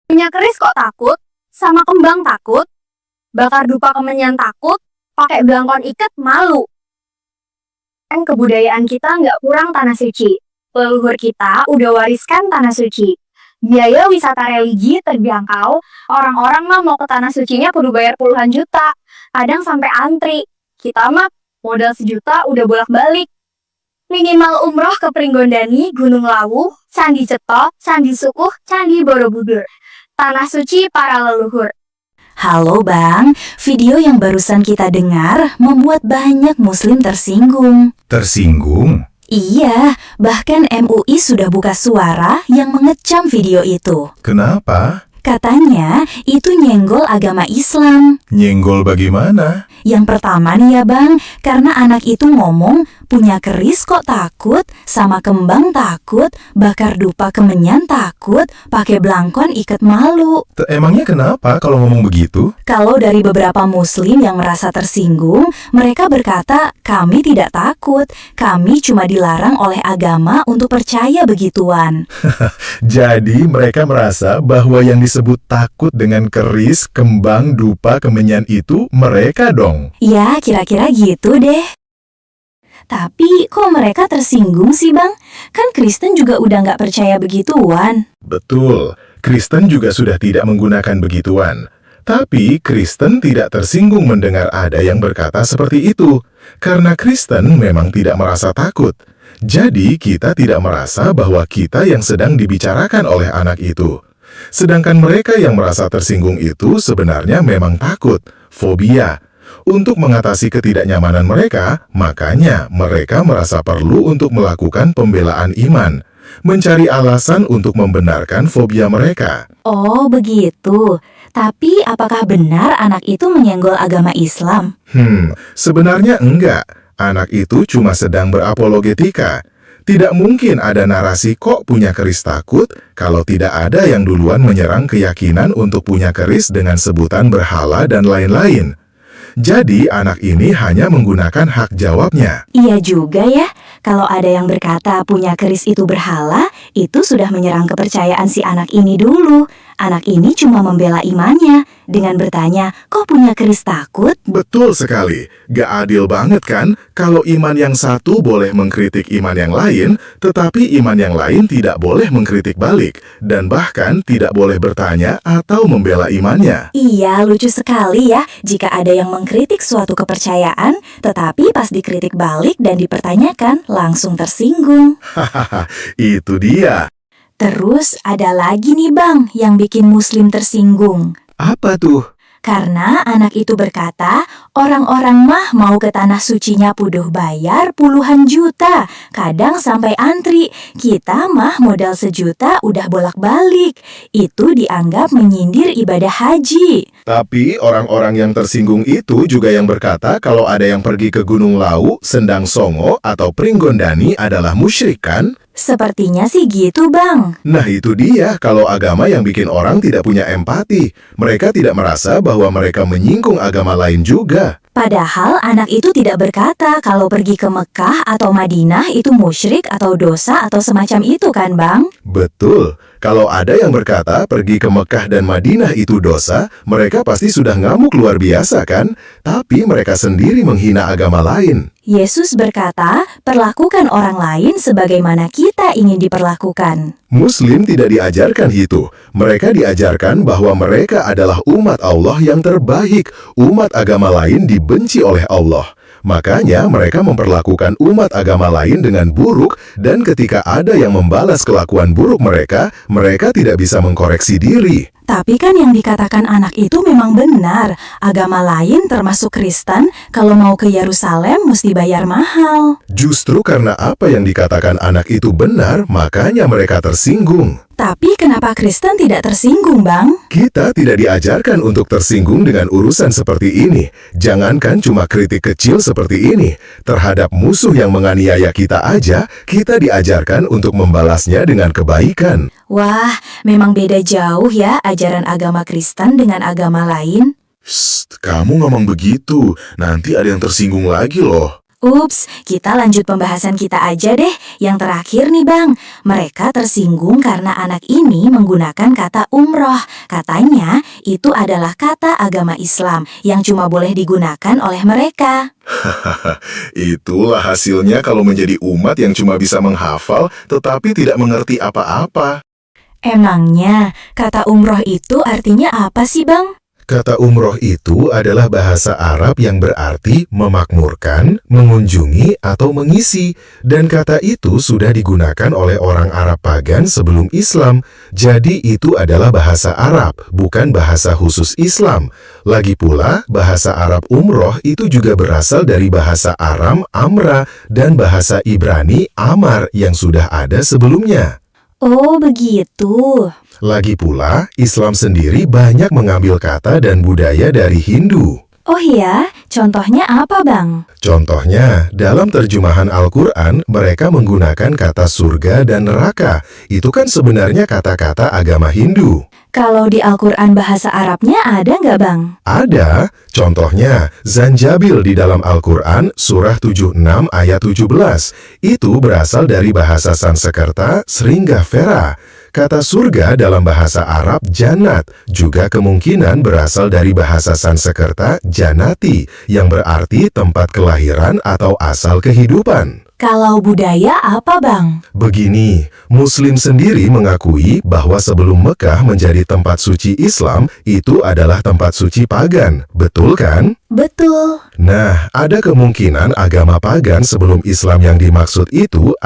Punya keris kok takut? Sama kembang takut? Bakar dupa kemenyan takut? Pakai belangkon iket malu? Kan kebudayaan kita nggak kurang tanah suci. Leluhur kita udah wariskan tanah suci. Biaya wisata religi terjangkau, orang-orang mah mau ke tanah sucinya kudu bayar puluhan juta. Kadang sampai antri. Kita mah modal sejuta udah bolak-balik. Minimal umroh ke Pringgondani, Gunung Lawu, Candi Ceto, Candi Sukuh, Candi Borobudur. Tanah suci para leluhur. Halo Bang, video yang barusan kita dengar membuat banyak muslim tersinggung. Tersinggung? Iya, bahkan MUI sudah buka suara yang mengecam video itu. Kenapa? Katanya itu nyenggol agama Islam. Nyenggol bagaimana? Yang pertama nih ya Bang, karena anak itu ngomong punya keris kok takut, sama kembang takut, bakar dupa kemenyan takut, pakai belangkon iket malu. Emangnya kenapa kalau ngomong begitu? Kalau dari beberapa muslim yang merasa tersinggung, mereka berkata, kami tidak takut, kami cuma dilarang oleh agama untuk percaya begituan. Jadi mereka merasa bahwa yang disebut takut dengan keris, kembang, dupa, kemenyan itu mereka dong. Ya, kira-kira gitu deh. Tapi kok mereka tersinggung sih Bang? Kan Kristen juga udah nggak percaya begituan. Betul, Kristen juga sudah tidak menggunakan begituan. Tapi Kristen tidak tersinggung mendengar ada yang berkata seperti itu. Karena Kristen memang tidak merasa takut. Jadi kita tidak merasa bahwa kita yang sedang dibicarakan oleh anak itu. Sedangkan mereka yang merasa tersinggung itu sebenarnya memang takut, fobia. Untuk mengatasi ketidaknyamanan mereka, makanya mereka merasa perlu untuk melakukan pembelaan iman, mencari alasan untuk membenarkan fobia mereka. Oh, begitu. Tapi apakah benar anak itu menyenggol agama Islam? Sebenarnya enggak. Anak itu cuma sedang berapologetika. Tidak mungkin ada narasi kok punya keris takut kalau tidak ada yang duluan menyerang keyakinan untuk punya keris dengan sebutan berhala dan lain-lain. Jadi anak ini hanya menggunakan hak jawabnya. Iya juga ya, kalau ada yang berkata punya keris itu berhala, itu sudah menyerang kepercayaan si anak ini dulu. Anak ini cuma membela imannya dengan bertanya, kok punya keris takut? Betul sekali. Gak adil banget kan kalau iman yang satu boleh mengkritik iman yang lain, tetapi iman yang lain tidak boleh mengkritik balik, dan bahkan tidak boleh bertanya atau membela imannya. Iya, lucu sekali ya jika ada yang mengkritik suatu kepercayaan, tetapi pas dikritik balik dan dipertanyakan langsung tersinggung. Hahaha, itu dia. Terus ada lagi nih Bang yang bikin muslim tersinggung. Apa tuh? Karena anak itu berkata, orang-orang mah mau ke tanah sucinya puduh bayar puluhan juta, kadang sampai antri. Kita mah modal sejuta udah bolak-balik. Itu dianggap menyindir ibadah haji. Tapi orang-orang yang tersinggung itu juga yang berkata kalau ada yang pergi ke Gunung Lawu, Sendang Songo, atau Pringgondani adalah musyrik kan? Sepertinya sih gitu Bang. Nah itu dia kalau agama yang bikin orang tidak punya empati. Mereka tidak merasa bahwa mereka menyinggung agama lain juga. Padahal anak itu tidak berkata kalau pergi ke Mekah atau Madinah itu musyrik atau dosa atau semacam itu kan Bang? Betul. Kalau ada yang berkata pergi ke Mekah dan Madinah itu dosa, mereka pasti sudah ngamuk luar biasa kan? Tapi mereka sendiri menghina agama lain. Yesus berkata, perlakukan orang lain sebagaimana kita ingin diperlakukan. Muslim tidak diajarkan itu. Mereka diajarkan bahwa mereka adalah umat Allah yang terbaik. Umat agama lain dibenci oleh Allah. Makanya mereka memperlakukan umat agama lain dengan buruk, dan ketika ada yang membalas kelakuan buruk mereka, mereka tidak bisa mengkoreksi diri. Tapi kan yang dikatakan anak itu memang benar. Agama lain termasuk Kristen, kalau mau ke Yerusalem mesti bayar mahal. Justru karena apa yang dikatakan anak itu benar, makanya mereka tersinggung. Tapi kenapa Kristen tidak tersinggung, Bang? Kita tidak diajarkan untuk tersinggung dengan urusan seperti ini. Jangankan cuma kritik kecil seperti ini. Terhadap musuh yang menganiaya kita aja, kita diajarkan untuk membalasnya dengan kebaikan. Wah, memang beda jauh ya ajaran agama Kristen dengan agama lain. Shh, kamu ngomong begitu, nanti ada yang tersinggung lagi loh. Ups, kita lanjut pembahasan kita aja deh. Yang terakhir nih Bang, mereka tersinggung karena anak ini menggunakan kata umroh. Katanya itu adalah kata agama Islam yang cuma boleh digunakan oleh mereka. Itulah hasilnya kalau menjadi umat yang cuma bisa menghafal tetapi tidak mengerti apa-apa. Emangnya kata umroh itu artinya apa sih Bang? Kata umroh itu adalah bahasa Arab yang berarti memakmurkan, mengunjungi, atau mengisi. Dan kata itu sudah digunakan oleh orang Arab pagan sebelum Islam. Jadi itu adalah bahasa Arab, bukan bahasa khusus Islam. Lagi pula, bahasa Arab umroh itu juga berasal dari bahasa Aram, Amra, dan bahasa Ibrani, Amar, yang sudah ada sebelumnya. Oh begitu. Lagi pula, Islam sendiri banyak mengambil kata dan budaya dari Hindu. Oh iya, contohnya apa Bang? Contohnya, dalam terjemahan Al-Quran, mereka menggunakan kata surga dan neraka. Itu kan sebenarnya kata-kata agama Hindu. Kalau di Al-Quran bahasa Arabnya ada nggak Bang? Ada, contohnya Zanjabil di dalam Al-Quran surah 76 ayat 17. Itu berasal dari bahasa Sanskerta Sringgavera. Kata surga dalam bahasa Arab Jannat juga kemungkinan berasal dari bahasa Sanskerta Janati yang berarti tempat kelahiran atau asal kehidupan. Kalau budaya apa Bang? Begini, Muslim sendiri mengakui bahwa sebelum Mekah menjadi tempat suci Islam, itu adalah tempat suci pagan. Betul kan? Betul. Nah, ada kemungkinan agama pagan sebelum Islam yang dimaksud itu